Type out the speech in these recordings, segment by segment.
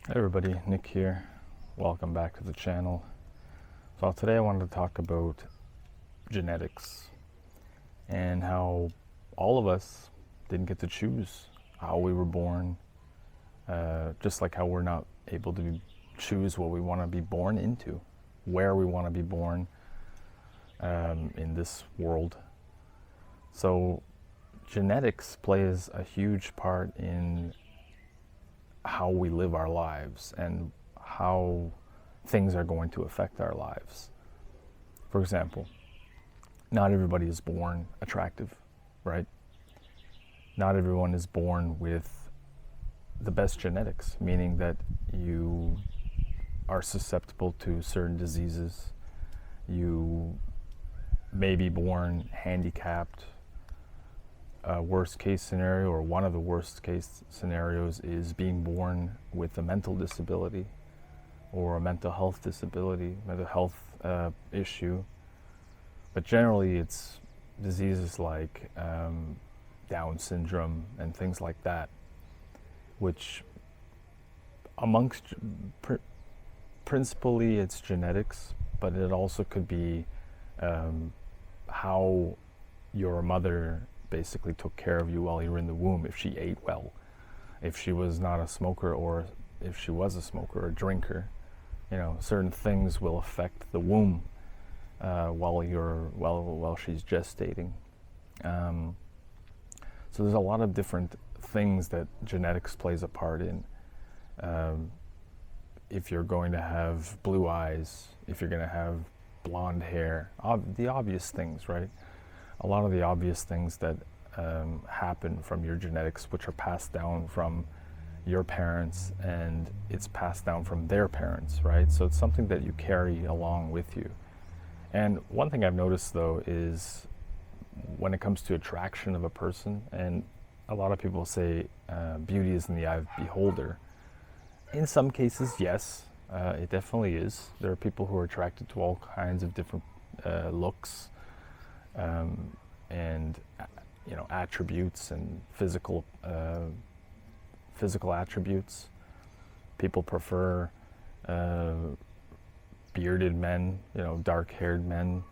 Hey everybody, Nick here. Welcome back to the channel. So today I wanted to talk about genetics and how all of us didn't get to choose how we were born, just like how we're not able to choose what we want to be born into, where we want to be born in this world. So genetics plays a huge part in how we live our lives and how things are going to affect our lives. For example, not everybody is born attractive, right? Not everyone is born with the best genetics, meaning that you are susceptible to certain diseases. You may be born handicapped. Worst case scenario, or one of the worst case scenarios, is being born with a mental disability or a mental health disability, mental health issue. But generally it's diseases like Down syndrome and things like that, which amongst principally it's genetics, but it also could be how your mother basically took care of you while you were in the womb, if she ate well, if she was not a smoker, or if she was a smoker or a drinker. You know, certain things will affect the womb while she's gestating. So there's a lot of different things that genetics plays a part in. If you're going to have blue eyes, if you're going to have blonde hair, the obvious things, right? A lot of the obvious things that happen from your genetics, which are passed down from your parents, and it's passed down from their parents, right? So it's something that you carry along with you. And one thing I've noticed though is when it comes to attraction of a person, and a lot of people say beauty is in the eye of the beholder. In some cases, yes, it definitely is. There are people who are attracted to all kinds of different looks, and you know, attributes and physical attributes. People prefer bearded men, you know, dark-haired men,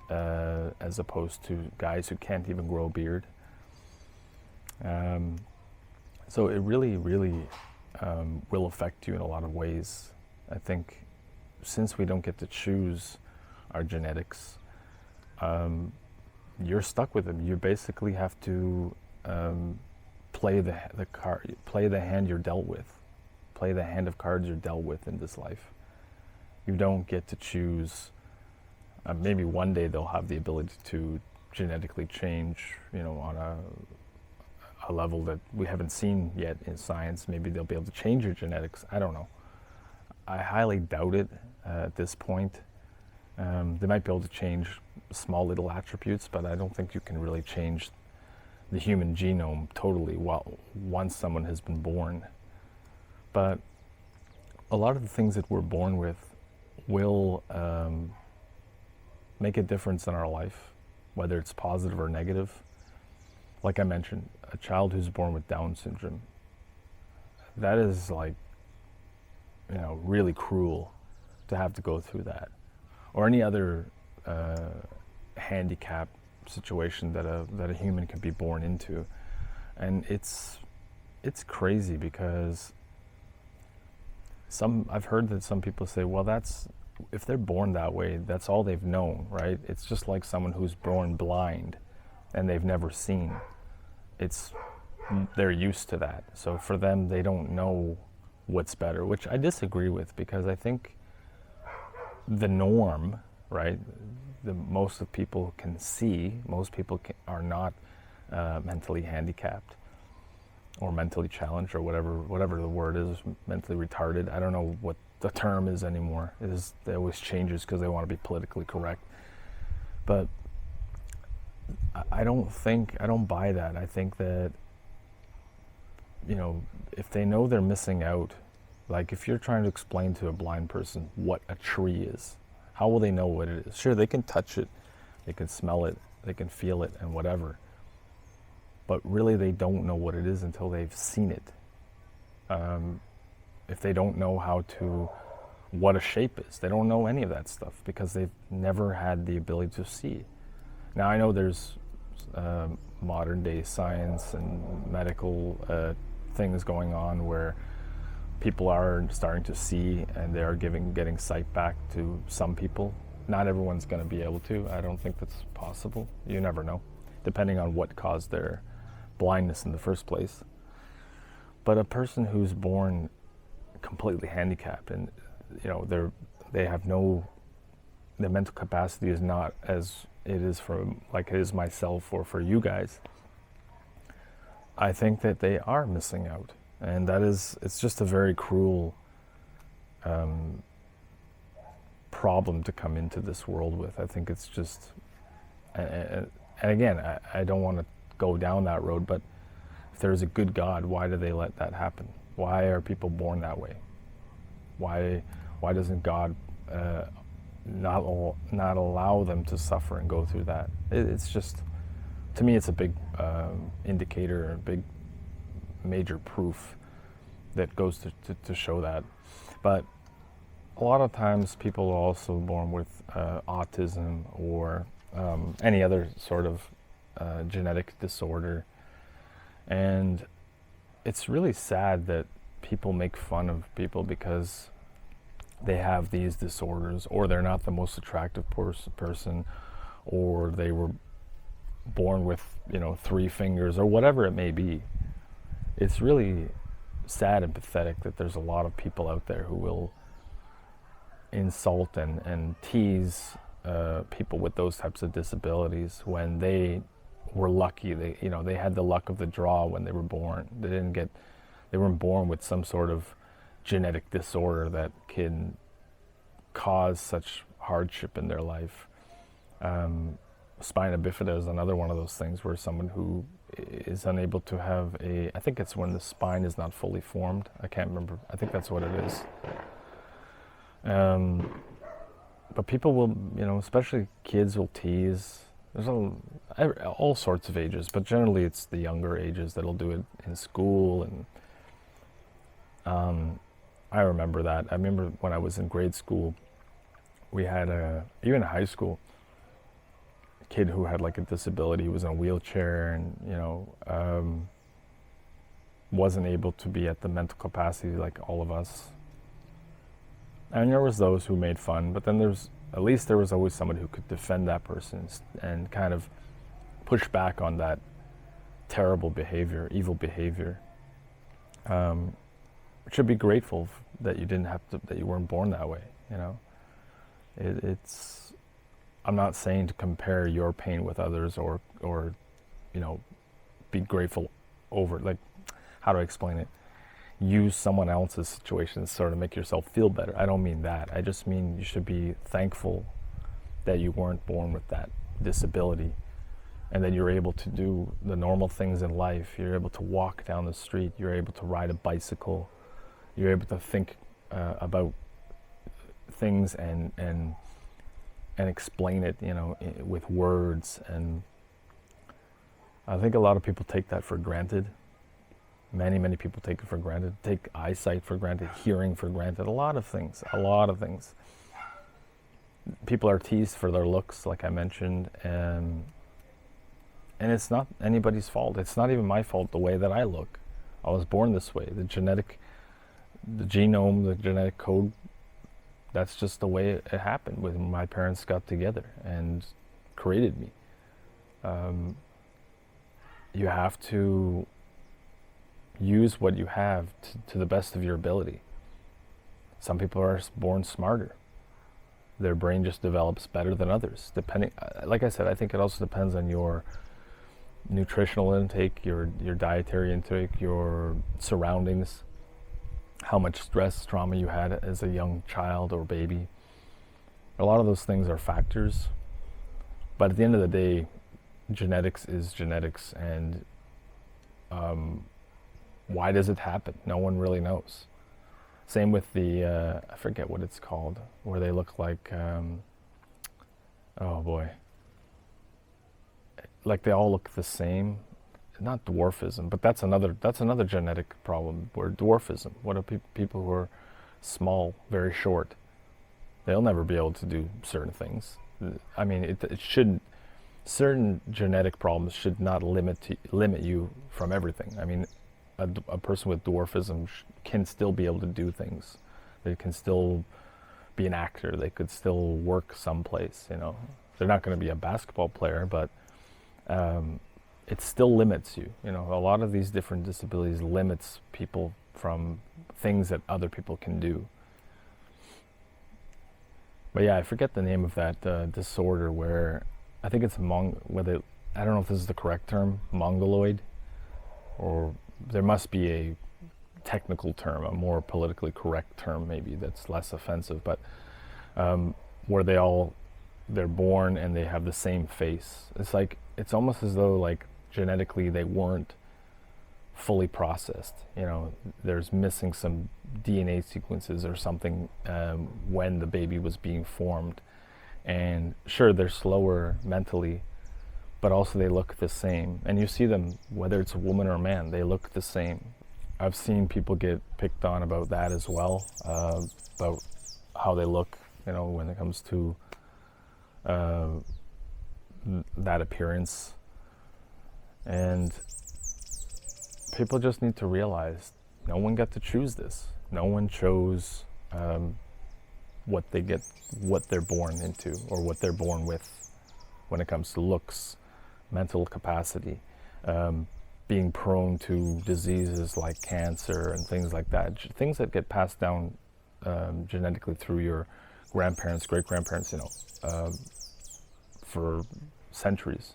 as opposed to guys who can't even grow a beard. So it really will affect you in a lot of ways. I think since we don't get to choose our genetics, you're stuck with them. You basically have to play the hand you're dealt with, play the hand of cards you're dealt with in this life. You don't get to choose. Maybe one day they'll have the ability to genetically change, you know, on a level that we haven't seen yet in science. Maybe they'll be able to change your genetics. I don't know. I highly doubt it at this point. They might be able to change small little attributes, but I don't think you can really change the human genome totally once someone has been born. But a lot of the things that we're born with will make a difference in our life, whether it's positive or negative. Like I mentioned, a child who's born with Down syndrome, that is, like, you know, really cruel to have to go through that. Or any other handicap situation that a human can be born into. And it's crazy because I've heard that some people say, well, if they're born that way, that's all they've known, right? It's just like someone who's born blind and they've never seen. They're used to that. So for them, they don't know what's better, which I disagree with, because I think the norm, right? Most of people can see. Most people are not mentally handicapped or mentally challenged, or whatever the word is, mentally retarded. I don't know what the term is anymore. It always changes because they want to be politically correct. But I don't buy that. I think that, you know, if they know they're missing out, like if you're trying to explain to a blind person what a tree is, how will they know what it is? Sure, they can touch it, they can smell it, they can feel it and whatever. But really they don't know what it is until they've seen it. if they don't know what a shape is. They don't know any of that stuff because they've never had the ability to see. Now I know there's modern day science and medical things going on where people are starting to see, and they are getting sight back to some people. Not everyone's going to be able to. I don't think that's possible. You never know, depending on what caused their blindness in the first place. But a person who's born completely handicapped, and they have their mental capacity is not as it is for, like it is myself or for you guys, I think that they are missing out. And it's just a very cruel problem to come into this world with. I think it's just, and again, I don't want to go down that road, but if there's a good God, why do they let that happen? Why are people born that way? Why doesn't God not allow them to suffer and go through that? It's just, to me, it's a big indicator, a big major proof that goes to show that. But a lot of times people are also born with autism or any other sort of genetic disorder, and it's really sad that people make fun of people because they have these disorders, or they're not the most attractive person, or they were born with 3 fingers, or whatever it may be. It's really sad and pathetic that there's a lot of people out there who will insult and tease people with those types of disabilities when they were lucky. They had the luck of the draw when they were born. They weren't born with some sort of genetic disorder that can cause such hardship in their life. Spina bifida is another one of those things where someone who is unable to have I think it's when the spine is not fully formed. I can't remember. I think that's what it is. But people will, especially kids will tease. There's all sorts of ages, but generally it's the younger ages that'll do it in school. And I remember that. I remember when I was in grade school, we had even in high school, a kid who had like a disability. He was in a wheelchair and, wasn't able to be at the mental capacity like all of us. And there was those who made fun, but then there was always somebody who could defend that person and kind of push back on that terrible behavior, evil behavior. Should be grateful that you weren't born that way. I'm not saying to compare your pain with others or be grateful over, like, how do I explain it? Use someone else's situation to sort of make yourself feel better. I don't mean that. I just mean you should be thankful that you weren't born with that disability, and that you're able to do the normal things in life. You're able to walk down the street. You're able to ride a bicycle. You're able to think about things and explain it, with words. And I think a lot of people take that for granted. Many people take it for granted. Take eyesight for granted, hearing for granted, a lot of things. People are teased for their looks, like I mentioned, and it's not anybody's fault. It's not even my fault the way that I look. I was born this way. The genome, the genetic code, that's just the way it happened when my parents got together and created me. You have to use what you have to the best of your ability. Some people are born smarter. Their brain just develops better than others. Depending, like I said, I think it also depends on your nutritional intake, your dietary intake, your surroundings, how much stress, trauma you had as a young child or baby. A lot of those things are factors. But at the end of the day, genetics is genetics, and why does it happen? No one really knows. Same with the, I forget what it's called, where they look like, oh boy, like they all look the same. not dwarfism, but that's another genetic problem. Where dwarfism, what are people who are small, very short? They'll never be able to do certain things. I mean, it shouldn't. Certain genetic problems should not limit you from everything. I mean, a person with dwarfism can still be able to do things. They can still be an actor. They could still work someplace. You know, they're not going to be a basketball player, but it still limits you. You know, a lot of these different disabilities limits people from things that other people can do. But yeah, I forget the name of that disorder where I think it's I don't know if this is the correct term, mongoloid, or there must be a technical term, a more politically correct term maybe that's less offensive, but where they're born and they have the same face. It's almost as though like genetically they weren't fully processed. You know, there's missing some DNA sequences or something when the baby was being formed. And sure, they're slower mentally, but also they look the same. And you see them, whether it's a woman or a man, they look the same. I've seen people get picked on about that as well, about how they look, you know, when it comes to that appearance. And people just need to realize no one got to choose this. No one chose what they're born into or what they're born with when it comes to looks, mental capacity, being prone to diseases like cancer and things like that, things that get passed down genetically through your grandparents, great-grandparents, you know, for centuries.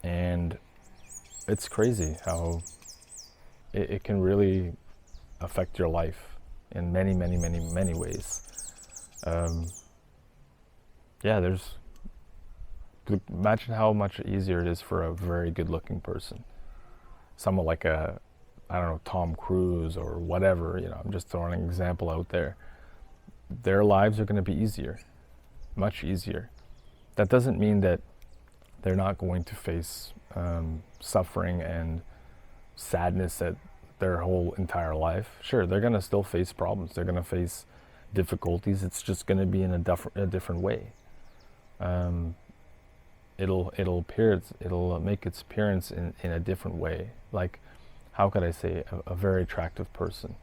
And it's crazy how it can really affect your life in many, many, many, many ways. Imagine how much easier it is for a very good-looking person. Someone like I don't know, Tom Cruise or whatever, you know, I'm just throwing an example out there. Their lives are going to be easier, much easier. That doesn't mean that they're not going to face suffering and sadness at their whole entire life. Sure, they're going to still face problems. They're going to face difficulties. It's just going to be in a different way. It'll make its appearance in a different way. Like, how could I say, a very attractive person,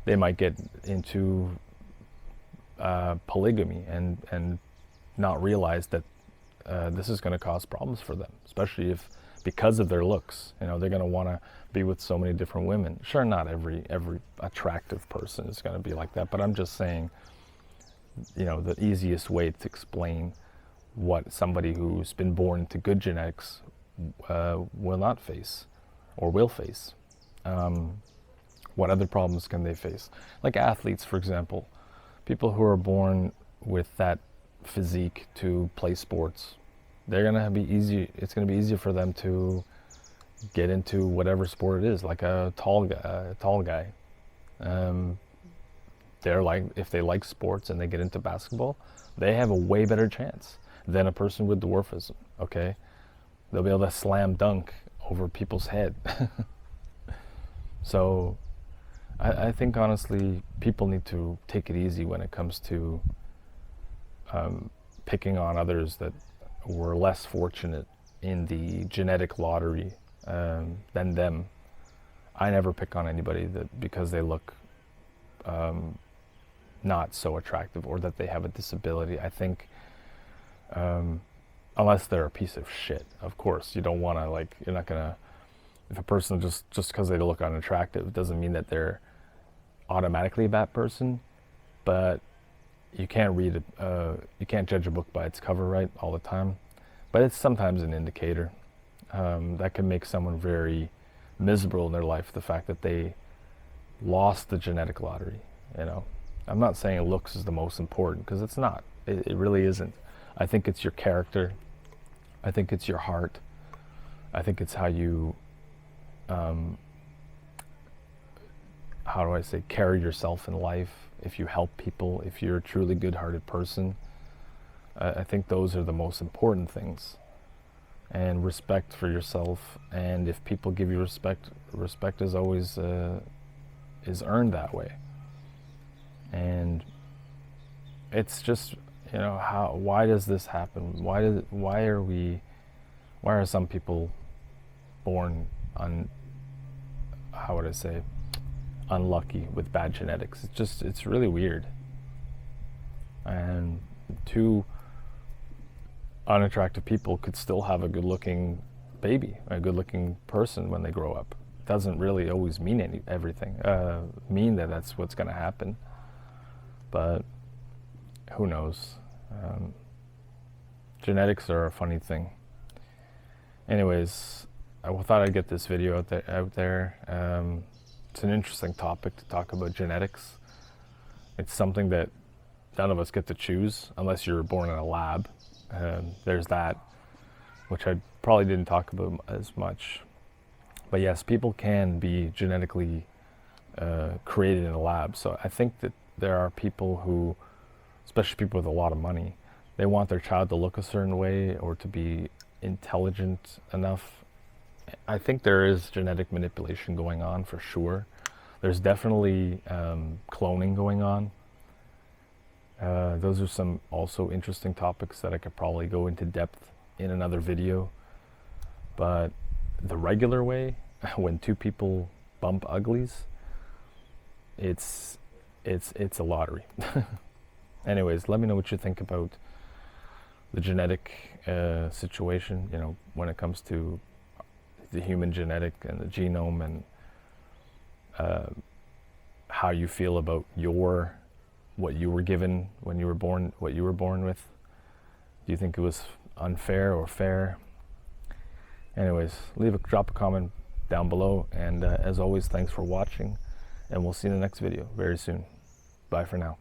they might get into polygamy and not realize that this is going to cause problems for them, especially if, because of their looks, you know, they're going to want to be with so many different women. Sure, not every attractive person is going to be like that, but I'm just saying, you know, the easiest way to explain what somebody who's been born into good genetics will not face or will face. What other problems can they face? Like athletes, for example, people who are born with that physique to play sports, they're gonna be easy. It's gonna be easier for them to get into whatever sport it is, like a tall guy. They're like, if they like sports and they get into basketball, they have a way better chance than a person with dwarfism. Okay, they'll be able to slam dunk over people's head. So, I think honestly, people need to take it easy when it comes to picking on others that were less fortunate in the genetic lottery than them. I never pick on anybody that because they look not so attractive or that they have a disability. I think unless they're a piece of shit, of course, you don't want to, like, you're not gonna, if a person just because they look unattractive doesn't mean that they're automatically a bad person, but you can't you can't judge a book by its cover, right, all the time. But it's sometimes an indicator that can make someone very miserable in their life, the fact that they lost the genetic lottery, you know. I'm not saying looks is the most important, because it's not. It really isn't. I think it's your character. I think it's your heart. I think it's how you, how do I say, carry yourself in life. If you help people, if you're a truly good-hearted person, I think those are the most important things. and respect for yourself. And if people give you respect, respect is always is earned that way. And it's just, you know, why does this happen? Why are some people born how would I say, unlucky with bad genetics? It's really weird. And two unattractive people could still have a good looking baby, a good looking person when they grow up. It doesn't really always mean everything, mean that that's what's going to happen. But who knows? Genetics are a funny thing. Anyways, I thought I'd get this video out there. It's an interesting topic to talk about, genetics. It's something that none of us get to choose unless you're born in a lab. There's that, which I probably didn't talk about as much. But yes, people can be genetically created in a lab. So I think that there are people who, especially people with a lot of money, they want their child to look a certain way or to be intelligent enough. I think there is genetic manipulation going on for sure. There's definitely cloning going on. Those are some also interesting topics that I could probably go into depth in another video. But the regular way, when two people bump uglies, it's a lottery. Anyways, let me know what you think about the genetic situation, you know, when it comes to the human genetic and the genome, and how you feel about what you were given when you were born, what you were born with. Do you think it was unfair or fair? Anyways, drop a comment down below, and as always, thanks for watching, and we'll see you in the next video very soon. Bye for now.